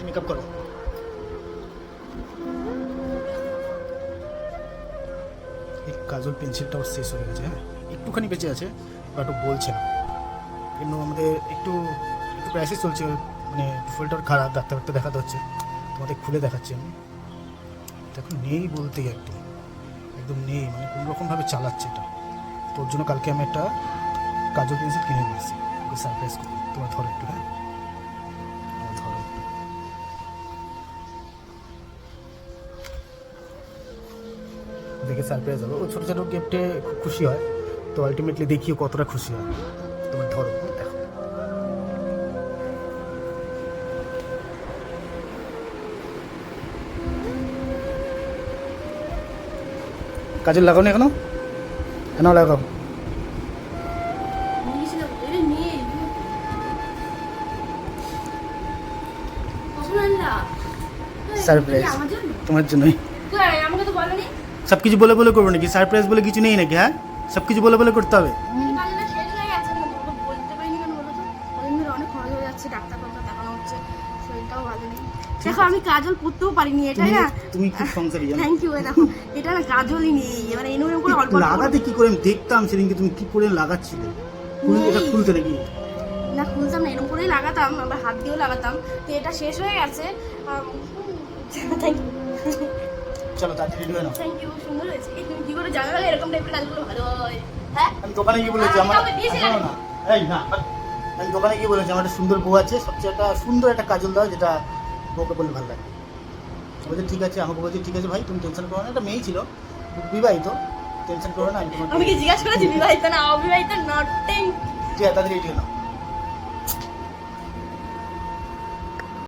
Makeup করো। এই কাজল পেন্সিলটা ওর শেষ হয়ে গেছে, হ্যাঁ একটুখানি বেঁচে আছে, বাট ও বলছে না। কিন্তু আমাদের একটু একটু ক্রাইসিস চলছে, মানে ফুলটার খারাপ, ডাক্তারকে দেখাতে হচ্ছে। তোমাদের খুলে দেখাচ্ছি আমি, দেখো নেই বলতেই একদম একদম নেই, মানে কোনোরকমভাবে চালাচ্ছে এটা। তোর জন্য কালকে আমি একটা কাজল পেন্সিল কিনে নিয়েছি, ওকে সারপ্রাইজ করবো। তোমার ধরো একটু, হ্যাঁ ধরো একটু। দেখে সারপ্রাইজ হবে, ও ছোটো ছোটো গিফটে খুব খুশি হয়, তো আলটিমেটলি দেখিও কতটা খুশি হয়। তোমার ধরো, দেখো কাজল লাগাও না এখনো, কেন লাগাও? সারপ্রাইজ তোমার জন্যই। আমাকে তো বলনি। সব কিছু বলে বলে করবো নাকি? সারপ্রাইজ বলে কিছু নেই নাকি? হ্যাঁ সব কিছু বলে বলে করতে হবে? দেখো আমি কাজল পরতেও পারিনি, এটা না তুমি খুব সংসারী জানো। Thank you. দেখো এটা না কাজলই নেই, এবারে এনে করে অল্প লাগাতে কি করে আমি দেখতাম সেদিনকে তুমি কি করে লাগাচ্ছিলে। এটা খুলতে নাকি? না খুলতাম না, এরকম করেই লাগাতাম, আবার হাত দিয়েও লাগাতাম। তো এটা শেষ হয়ে গেছে। Thank you. চলো তাড়াতাড়ি রেডি হয়ে নাও। থ্যাংক ইউ, সুন্দর হয়েছে। এই তুমি কি করে জানালে এরকম টাইপের কাজগুলো ভালো হয়? হ্যাঁ আমি দোকানে গিয়ে বলেছি আমার না এই না, আমি দোকানে গিয়ে বলেছি আমার একটা সুন্দর বউ আছে, সবচেয়ে একটা সুন্দর একটা কাজল দাও যেটা বউকে বললে ভালো লাগে। বলছে ঠিক আছে, আমাকে বলছে ঠিক আছে ভাই তুমি টেনশন করো না, একটা মেয়েই ছিল বিবাহিত, টেনশন করো না। আমি কি জিজ্ঞাসা করেছি বিবাহিত না অবিবাহিত? নট ঠিক আছে তাড়াতাড়ি রেডি হয়ে নাও।